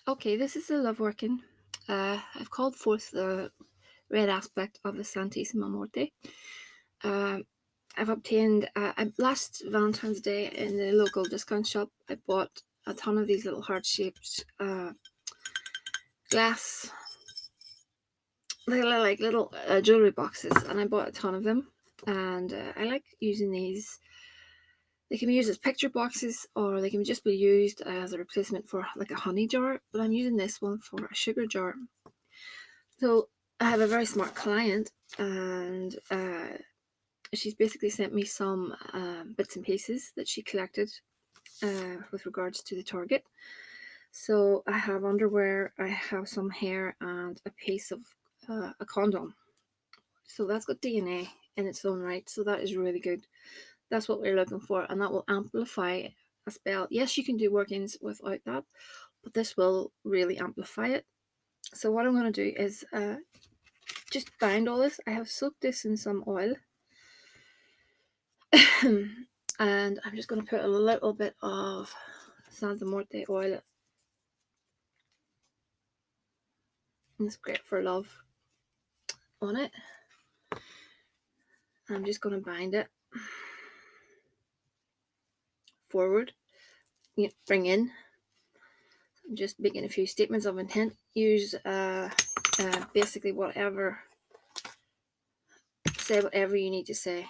Okay, this is the love working. I've called forth the red aspect of the Santissima Morte. I've obtained, last Valentine's Day in the local discount shop, I bought a ton of these little heart-shaped glass, like little jewelry boxes, and I bought a ton of them. And I like using these. They can be used as picture boxes, or they can just be used as a replacement for like a honey jar, but I'm using this one for a sugar jar. So I have a very smart client, and she's basically sent me some bits and pieces that she collected with regards to the target. So I have underwear, I have some hair, and a piece of a condom. So that's got DNA in its own right. So that is really good. That's what we're looking for, and that will amplify a spell. Yes, you can do workings without that, but this will really amplify it. So what I'm going to do is just bind all this. I have soaked this in some oil. And I'm just going to put a little bit of Santa Muerte oil. It's great for love on it. I'm just going to bind it forward, bring in. I'm just making a few statements of intent. Use basically say whatever you need to say.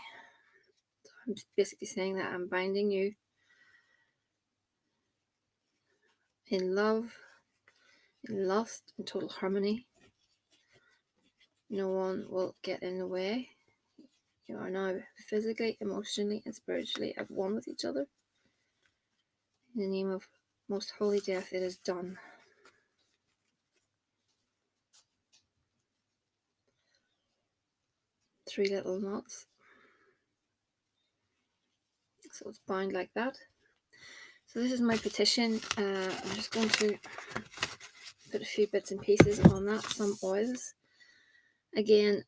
I'm basically saying that I'm binding you in love, in lust, in total harmony. No one will get in the way. You are now physically, emotionally, and spiritually at one with each other. In the name of most holy death, it is done. Three little knots. So it's bound like that. So this is my petition. I'm just going to put a few bits and pieces on that. Some oils. Again,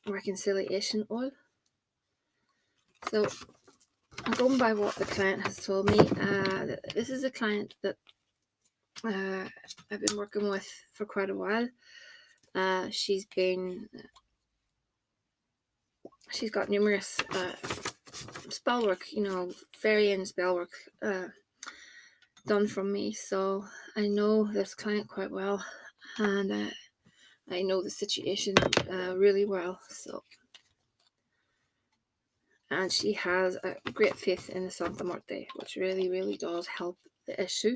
reconciliation oil. So I'm going by what the client has told me. This is a client that I've been working with for quite a while. She's got numerous spell work, fairy and spell work done from me. So I know this client quite well, and I know the situation really well. So, and she has a great faith in the Santa Muerte, which really, really does help the issue.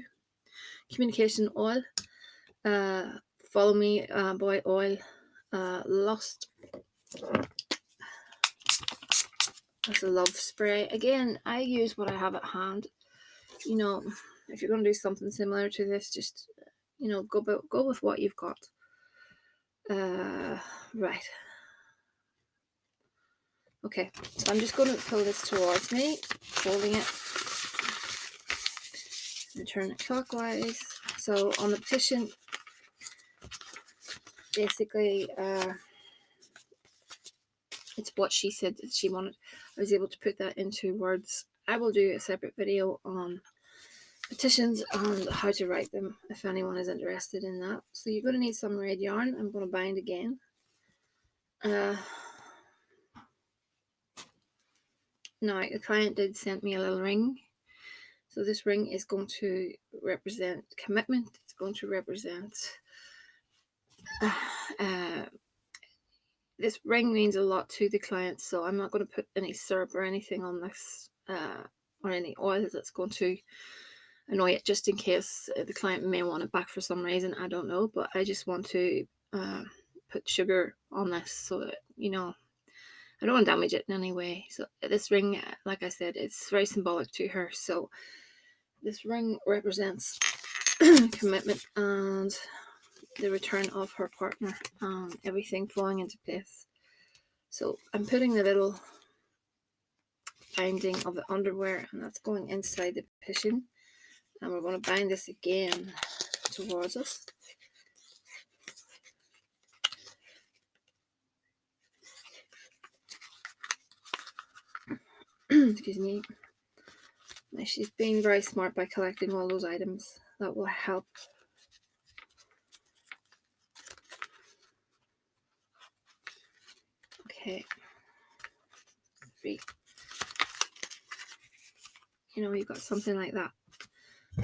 Communication oil, follow me, boy oil, lust. That's a love spray. Again, I use what I have at hand. If you're going to do something similar to this, just go with what you've got. Right. Okay, so I'm just going to pull this towards me, holding it, and turn it clockwise. So on the petition, basically, it's what she said that she wanted. I was able to put that into words. I will do a separate video on petitions and how to write them if anyone is interested in that. So you're going to need some red yarn. I'm going to bind again. Now, the client did send me a little ring. So this ring is going to represent commitment. It's going to represent... this ring means a lot to the client, so I'm not going to put any syrup or anything on this, or any oil that's going to annoy it, just in case the client may want it back for some reason. I don't know, but I just want to put sugar on this so that, I don't want to damage it in any way. So this ring, like I said, it's very symbolic to her. So this ring represents commitment and the return of her partner, and everything falling into place. So I'm putting the little binding of the underwear, and that's going inside the petition, and we're going to bind this again towards us. Excuse me. Now, she's being very smart by collecting all those items that will help. Okay. 3. You know, you've got something like that.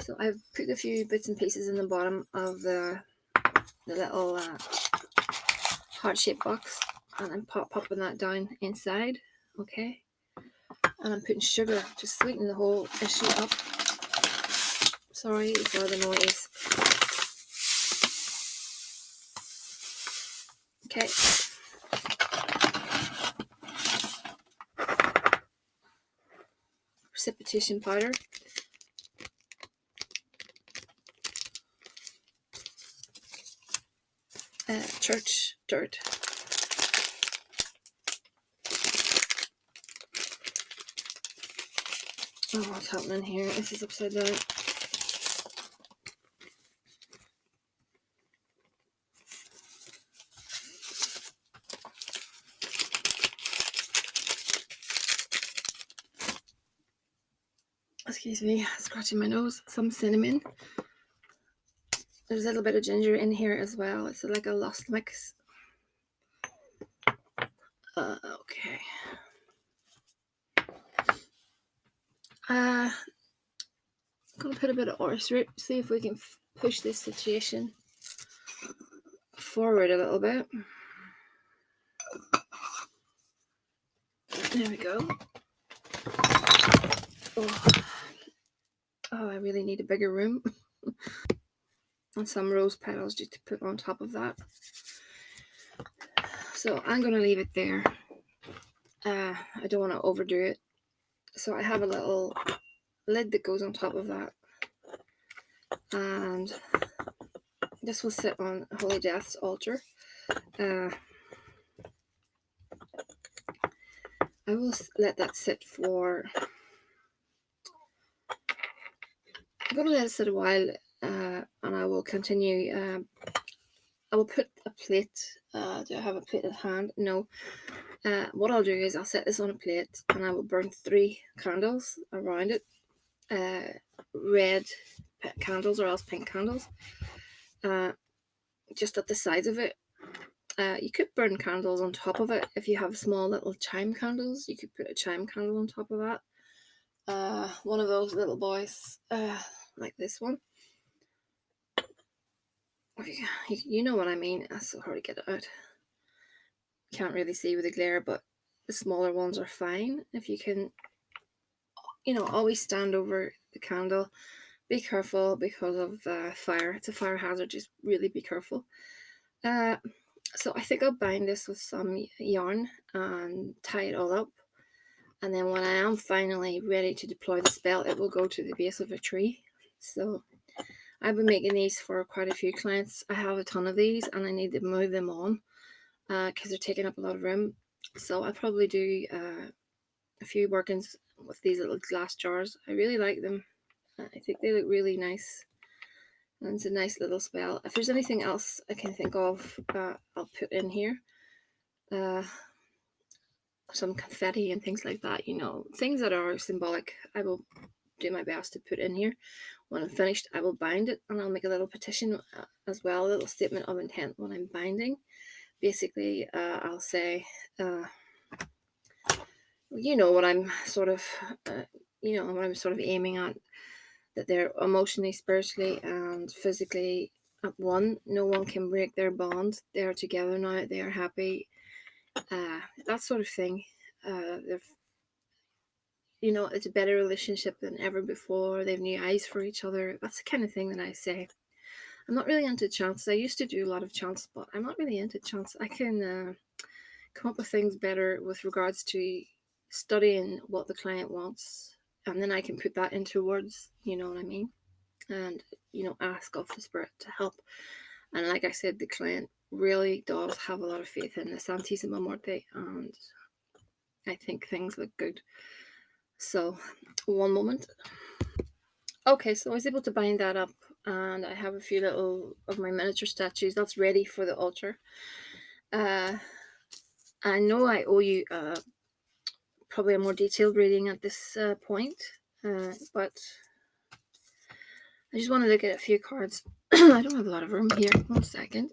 So I've put a few bits and pieces in the bottom of the little heart-shaped box, and I'm popping that down inside. Okay. And I'm putting sugar to sweeten the whole issue up. Sorry for the noise. Okay. Precipitation powder. Church dirt. Oh, what's happening here? This is upside down. Excuse me, scratching my nose. Some cinnamon. There's a little bit of ginger in here as well. It's like a lost mix. Okay. I'm going to put a bit of orris root, see if we can push this situation forward a little bit. There we go. Oh, I really need a bigger room. And some rose petals just to put on top of that. So I'm going to leave it there. I don't want to overdo it. So I have a little lid that goes on top of that. And this will sit on Holy Death's altar. I will let that sit for... I'm going to let it sit a while, and I will continue. I will put a plate. Do I have a plate at hand? No. What I'll do is I'll set this on a plate, and I will burn 3 candles around it. Red candles or else pink candles. Just at the sides of it. You could burn candles on top of it. If you have small little chime candles, you could put a chime candle on top of that. One of those little boys, like this one. You know what I mean. It's so hard to get it out. Can't really see with the glare, but the smaller ones are fine. If you can, always stand over the candle. Be careful because of fire. It's a fire hazard. Just really be careful. So I think I'll bind this with some yarn and tie it all up. And then when I am finally ready to deploy the spell, it will go to the base of a tree. So I've been making these for quite a few clients. I have a ton of these and I need to move them on because they're taking up a lot of room. So I'll probably do a few workings with these little glass jars. I really like them. I think they look really nice. And it's a nice little spell. If there's anything else I can think of, I'll put in here. Some confetti and things like that, things that are symbolic. I will do my best to put in here. When I'm finished, I will bind it, and I'll make a little petition as well, a little statement of intent when I'm binding. Basically, I'll say, what I'm sort of, what I'm sort of aiming at, that they're emotionally, spiritually, and physically at one. No one can break their bond. They're together now. They are happy. That sort of thing. It's a better relationship than ever before. They have new eyes for each other. That's the kind of thing that I say. I'm not really into chants. I used to do a lot of chants, but I'm not really into chants. I can come up with things better with regards to studying what the client wants, and then I can put that into words, you know what I mean? And, ask of the spirit to help. And like I said, the client really does have a lot of faith in the Santísima Muerte, and I think things look good. So, one moment. Okay, so I was able to bind that up, and I have a few little of my miniature statues that's ready for the altar. I know I owe you probably a more detailed reading at this point, but I just wanted to get a few cards. I don't have a lot of room here. 1 second.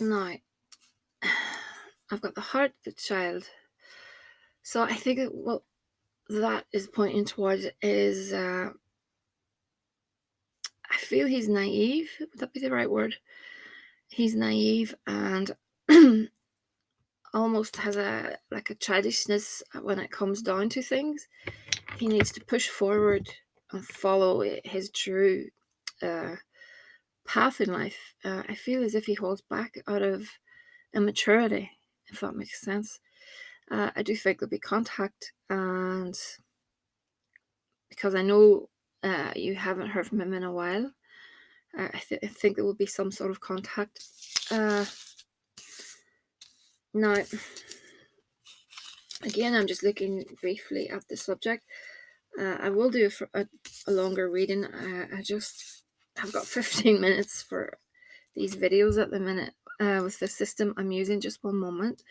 Now, I've got the heart, the child. So I think what that is pointing towards is, I feel he's naive. Would that be the right word? He's naive and almost has a childishness when it comes down to things. He needs to push forward and follow his true path in life. I feel as if he holds back out of immaturity, if that makes sense. I do think there'll be contact, and because I know you haven't heard from him in a while, I think there will be some sort of contact. Now, again, I'm just looking briefly at the subject. I will do a longer reading. I just have got 15 minutes for these videos at the minute with the system I'm using. Just one moment.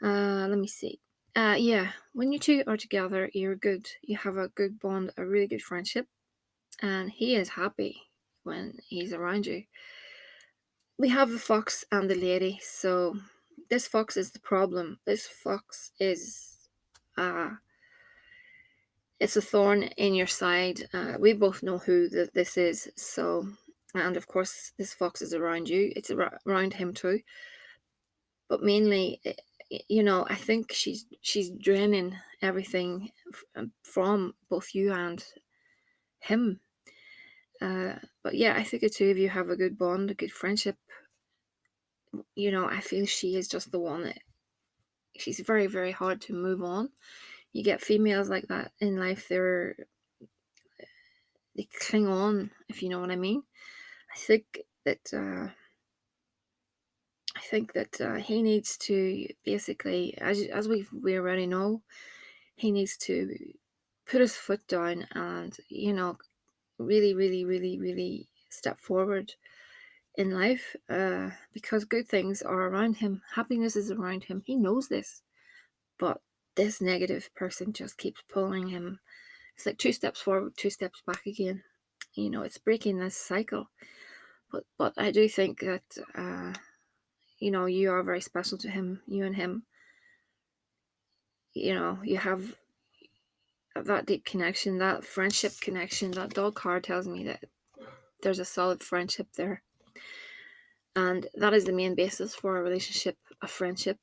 Let me see. Yeah, when you two are together, you're good. You have a good bond, a really good friendship, and he is happy when he's around you. We have the fox and the lady, so this fox is the problem. This fox is it's a thorn in your side. We both know who this is, so, and of course this fox is around you. It's around him too, but mainly, I think she's draining everything from both you and him. But yeah, I think the two of you have a good bond, a good friendship. I feel she is just the one that she's very, very hard to move on. You get females like that in life, they cling on, if you know what I mean. I think that he needs to basically, as we already know, he needs to put his foot down and really, really, really, really step forward in life, because good things are around him. Happiness is around him. He knows this, but this negative person just keeps pulling him. It's like 2 steps forward, 2 steps back again. It's breaking this cycle. But I do think that you are very special to him. You and him, you have that deep connection, that friendship connection. That dog card tells me that there's a solid friendship there, and that is the main basis for a relationship, a friendship.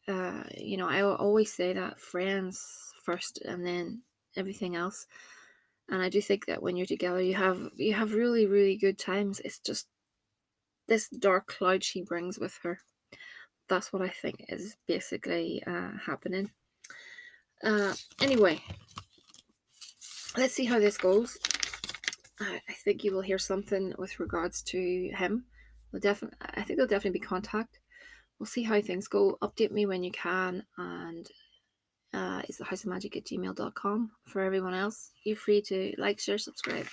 I always say that friends first and then everything else. And I do think that when you're together, you have really, really good times. It's just this dark cloud she brings with her. That's what I think is basically happening. Anyway, let's see how this goes. I think you will hear something with regards to him. I think there'll definitely be contact. We'll see how things go. Update me when you can, and it's thehouseofmagick@gmail.com. For everyone else, you're free to like, share, subscribe.